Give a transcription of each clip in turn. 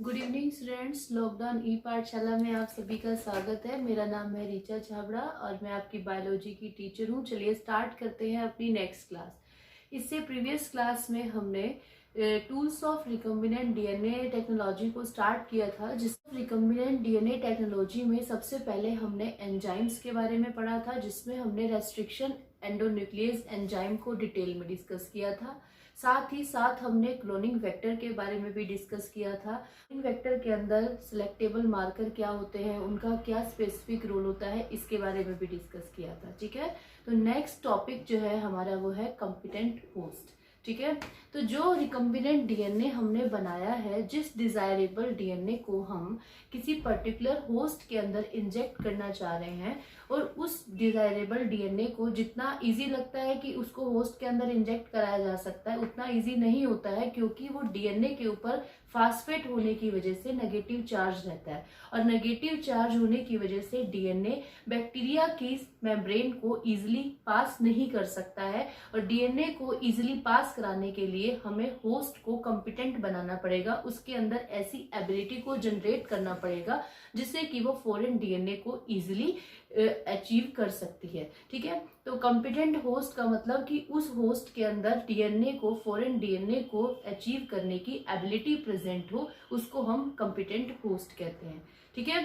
Good evening students. Lockdown ई पाठशाला में आप सभी का स्वागत है। मेरा नाम है रीचा छाबड़ा और मैं आपकी बायोलॉजी की टीचर हूँ। चलिए स्टार्ट करते हैं अपनी नेक्स्ट क्लास। इससे प्रीवियस क्लास में हमने tools of recombinant DNA technology को स्टार्ट किया था। जिस रिकम्बिनेंट डीएनए टेक्नोलॉजी में सबसे पहले हमने एंजाइम्स के बारे में पढ़ा था, जिसमें हमने रेस्ट्रिक्शन एंडोन्यूक्लियस एंजाइम को डिटेल में डिस्कस किया था। साथ ही साथ हमने क्लोनिंग वेक्टर के बारे में भी डिस्कस किया था। क्लोनिंग वेक्टर के अंदर सिलेक्टेबल मार्कर क्या होते हैं, उनका क्या स्पेसिफिक रोल होता है, इसके बारे में भी डिस्कस किया था। ठीक है, तो नेक्स्ट टॉपिक जो है हमारा वो है कॉम्पिटेंट होस्ट। ठीक है, तो जो रिकम्बिनेंट डीएनए हमने बनाया है, जिस डिजायरेबल डीएनए को हम किसी पर्टिकुलर होस्ट के अंदर इंजेक्ट करना चाह रहे हैं, और उस डिजायरेबल डीएनए को जितना इजी लगता है कि उसको होस्ट के अंदर इंजेक्ट कराया जा सकता है, उतना इजी नहीं होता है, क्योंकि वो डीएनए के ऊपर फास्फेट होने की वजह से नेगेटिव चार्ज रहता है। और नेगेटिव चार्ज होने की वजह से डीएनए बैक्टीरिया की मेम्ब्रेन को इजिली पास नहीं कर सकता है। और डीएनए को इजिली पास कराने के लिए हमें होस्ट को कॉम्पिटेंट बनाना पड़ेगा, उसके अंदर ऐसी एबिलिटी को जनरेट करना पड़ेगा जिससे कि वो फॉरेन डीएनए को इजिली अचीव कर सकती है। ठीक है, तो कॉम्पिटेंट होस्ट का मतलब कि उस होस्ट के अंदर डीएनए को, फॉरेन डीएनए को अचीव करने की एबिलिटी प्रेजेंट हो, उसको हम कॉम्पिटेंट होस्ट कहते हैं। ठीक है,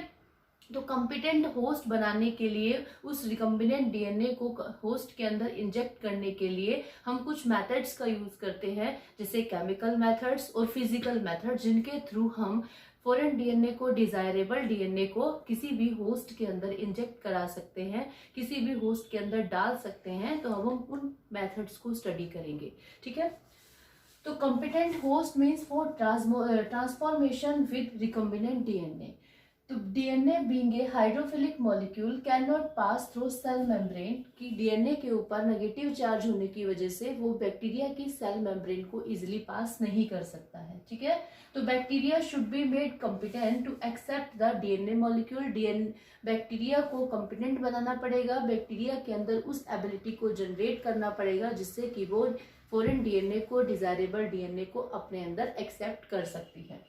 तो कॉम्पिटेंट होस्ट बनाने के लिए, उस रिकम्बिनेंट डीएनए को होस्ट के अंदर इंजेक्ट करने के लिए हम कुछ मेथड्स का यूज करते हैं, जैसे केमिकल मेथड्स और फिजिकल मेथड्स, जिनके थ्रू हम फॉरेन डीएनए को, डिजायरेबल डीएनए को किसी भी होस्ट के अंदर इंजेक्ट करा सकते हैं, किसी भी होस्ट के अंदर डाल सकते हैं। तो अब हम उन मेथड्स को स्टडी करेंगे। ठीक है, तो competent host means for transformation with recombinant DNA. तो DNA being a hydrophilic molecule can not pass through cell membrane, कि डीएनए के ऊपर नेगेटिव चार्ज होने की वजह से वो बैक्टीरिया की सेल मेम्ब्रेन को इजीली पास नहीं कर सकता है। ठीक है, तो bacteria should be made competent to accept the DNA molecule. Bacteria को कॉम्पिटेंट बनाना पड़ेगा, बैक्टीरिया के अंदर उस एबिलिटी को जनरेट करना पड़ेगा जिससे कि वो फॉरेन डीएनए को, डिजायरेबल डीएनए को अपने अंदर एक्सेप्ट कर सकती है।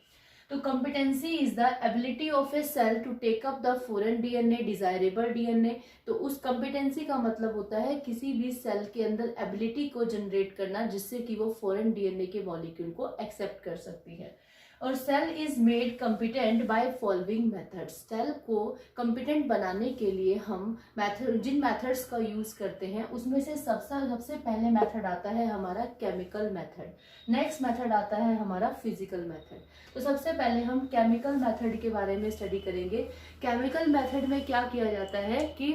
तो competency is the ability of a cell to take up the foreign DNA, desirable DNA। तो उस competency का मतलब होता है किसी भी सेल के अंदर ability को जनरेट करना जिससे कि वो foreign DNA के मॉलिक्यूल को एक्सेप्ट कर सकती है। और cell is made competent by following methods. Cell को कॉम्पिटेंट बनाने के लिए हम जिन मेथड्स का यूज करते हैं, उसमें से सबसे पहले मेथड आता है हमारा केमिकल मेथड। नेक्स्ट मेथड आता है हमारा फिजिकल मेथड। तो सबसे पहले हम केमिकल मेथड के बारे में स्टडी करेंगे। केमिकल मेथड में क्या किया जाता है कि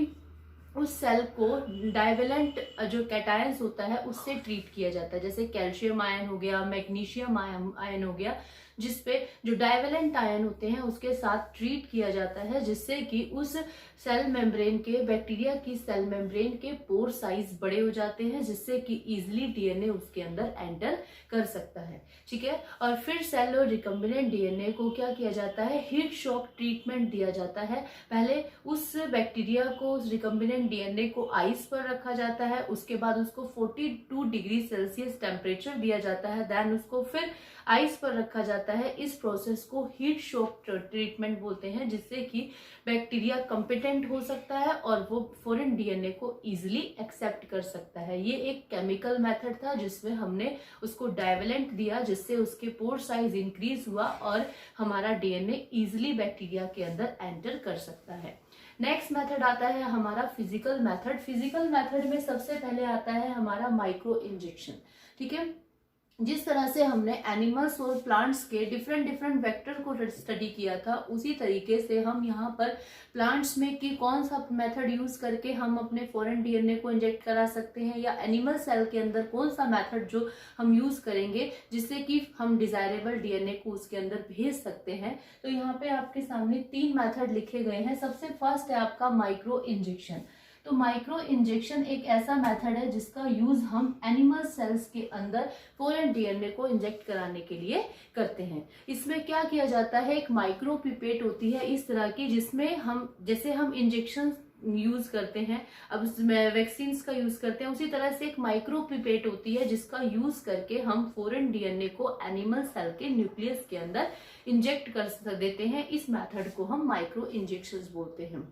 उस सेल को डाइवेलेंट जो कैटायंस होता है उससे ट्रीट किया जाता है, जैसे कैल्शियम आयन हो गया, मैग्नीशियम आयन हो गया, जिसपे जो डाइवेलेंट आयन होते हैं उसके साथ ट्रीट किया जाता है, जिससे कि उस सेल मेम्ब्रेन के, बैक्टीरिया की सेल मेम्ब्रेन के पोर साइज बड़े हो जाते हैं, जिससे कि इजिली डीएनए उसके अंदर एंटर कर सकता है। ठीक है, और फिर सेल और रिकम्बिनेंट डीएनए को क्या किया जाता है, हीट शॉक ट्रीटमेंट दिया जाता है। पहले उस बैक्टीरिया को, उस रिकम्बिनेंट डीएनए को आइस पर रखा जाता है, उसके बाद उसको 42 डिग्री सेल्सियस टेम्परेचर दिया जाता है, देन उसको फिर आइस पर रखा जाता है। इस प्रोसेस को हीट शॉक ट्रीटमेंट बोलते हैं, जिससे कि बैक्टीरिया कॉम्पिटेंट हो सकता है और वो फॉरेन डीएनए को इजिली एक्सेप्ट कर सकता है। ये एक केमिकल मेथड था जिसमें हमने उसको डाइवेलेंट दिया, जिससे उसके पोर साइज इंक्रीज हुआ और हमारा डीएनए इजिली बैक्टीरिया के अंदर एंटर कर सकता है। नेक्स्ट मेथड आता है हमारा फिजिकल मेथड। फिजिकल मेथड में सबसे पहले आता है हमारा माइक्रो इंजेक्शन। ठीक है, जिस तरह से हमने एनिमल्स और प्लांट्स के डिफरेंट वेक्टर को स्टडी किया था, उसी तरीके से हम यहाँ पर प्लांट्स में कि कौन सा मेथड यूज करके हम अपने फॉरेन डीएनए को इंजेक्ट करा सकते हैं, या एनिमल सेल के अंदर कौन सा मेथड जो हम यूज करेंगे जिससे कि हम डिजायरेबल डीएनए को उसके अंदर भेज सकते हैं। तो यहाँ पे आपके सामने 3 मेथड लिखे गए हैं। सबसे फर्स्ट है आपका माइक्रो इंजेक्शन। तो माइक्रो इंजेक्शन एक ऐसा मेथड है जिसका यूज हम एनिमल सेल्स के अंदर फॉरेन डीएनए को इंजेक्ट कराने के लिए करते हैं। इसमें क्या किया जाता है, एक माइक्रो पिपेट होती है इस तरह की, जिसमें हम, जैसे हम इंजेक्शन यूज करते हैं, अब वैक्सीन का यूज करते हैं, उसी तरह से एक माइक्रो पिपेट होती है जिसका यूज करके हम फॉरेन डीएनए को एनिमल सेल के न्यूक्लियस के अंदर इंजेक्ट कर देते हैं। इस मेथड को हम माइक्रो इंजेक्शन बोलते हैं।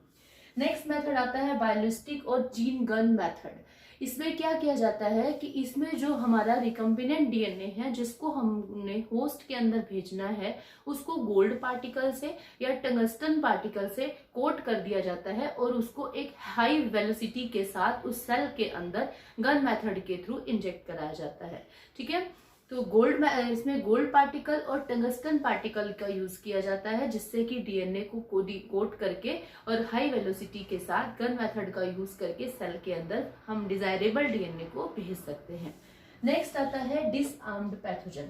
नेक्स्ट मेथड आता है बायोलिस्टिक और जीन गन मेथड। इसमें क्या किया जाता है कि इसमें जो हमारा रिकम्बिनेंट डीएनए है जिसको हमने होस्ट के अंदर भेजना है, उसको गोल्ड पार्टिकल से या टंगस्टन पार्टिकल से कोट कर दिया जाता है और उसको एक हाई वेलोसिटी के साथ उस सेल के अंदर गन मेथड के थ्रू इंजेक्ट कराया जाता है। ठीक है, तो इसमें गोल्ड पार्टिकल और टंगस्टन पार्टिकल का यूज किया जाता है जिससे कि डीएनए को कोट करके और हाई वेलोसिटी के साथ गन मेथड का यूज करके सेल के अंदर हम डिजायरेबल डीएनए को भेज सकते हैं। नेक्स्ट आता है डिसआर्म्ड पैथोजन।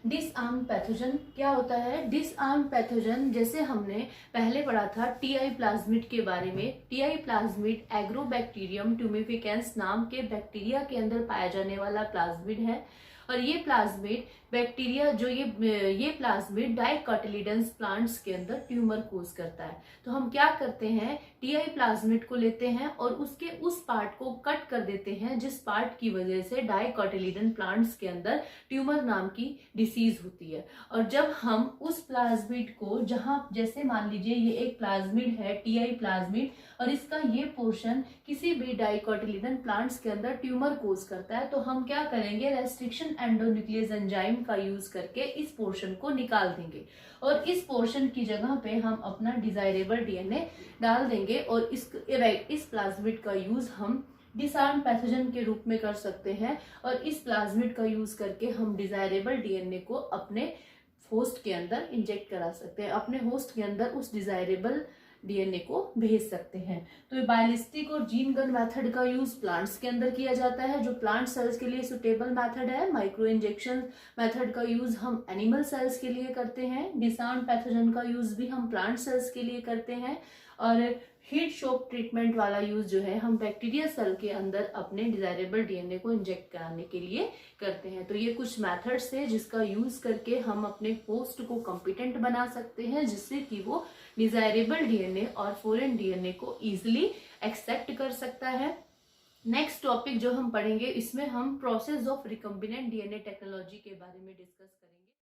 डिसआर्म्ड पैथोजन क्या होता है? डिसआर्म्ड पैथोजन जैसे हमने पहले पढ़ा था टीआई प्लाज्मिड के बारे में। टीआई प्लाज्मिड एग्रोबैक्टीरियम ट्यूमिफिकेंस नाम के बैक्टीरिया के अंदर पाया जाने वाला प्लाज्मिड है और ये प्लाज्मिड बैक्टीरिया जो ये प्लाज्मिड डाइकोटिलिडन्स प्लांट्स के अंदर ट्यूमर कोज करता है। तो हम क्या करते हैं, टीआई प्लाज्मिड को लेते हैं और उसके उस पार्ट को कट कर देते हैं जिस पार्ट की वजह से डाइकोटिलिडन प्लांट्स के अंदर ट्यूमर नाम की डिसीज होती है। और जब हम उस प्लाज्मिड को, जहां जैसे मान लीजिए ये एक प्लाज्मिड है टीआई प्लाज्मिड और इसका ये पोर्शन किसी भी डाइकोटिलिडन प्लांट्स के अंदर ट्यूमर कोज करता है, तो हम क्या करेंगे, रेस्ट्रिक्शन एंडोन्यूक्लियस एंजाइम का यूज करके इस पोर्शन को निकाल देंगे और इस पोर्शन की जगह पे हम अपना डिजायरेबल डीएनए डाल देंगे और इस प्लाज्मिड का यूज हम डिसआर्म पैथोजन के रूप में कर सकते हैं और इस प्लाज्मिड का यूज करके हम डिजायरेबल डीएनए को अपने होस्ट के अंदर इंजेक्ट करा सकते हैं, अपने होस्ट के अंदर उस डिजायरेबल डीएनए को भेज सकते हैं। तो बायोलिस्टिक और जीन गन मेथड का यूज प्लांट्स के अंदर किया जाता है जो प्लांट सेल्स के लिए सुटेबल मेथड है। माइक्रो इंजेक्शन मेथड का यूज हम एनिमल सेल्स के लिए करते हैं। डिसआर्म पैथोजन का यूज भी हम प्लांट सेल्स के लिए करते हैं और हीट शॉक ट्रीटमेंट वाला यूज जो है हम बैक्टीरिया सेल के अंदर अपने डिजायरेबल डीएनए को इंजेक्ट कराने के लिए करते हैं। तो ये कुछ मेथड्स है जिसका यूज करके हम अपने होस्ट को कॉम्पिटेंट बना सकते हैं जिससे कि वो डिजायरेबल डीएनए और फॉरेन डीएनए को इजिली एक्सेप्ट कर सकता है। नेक्स्ट टॉपिक जो हम पढ़ेंगे इसमें हम process of recombinant DNA technology के बारे में डिस्कस करेंगे।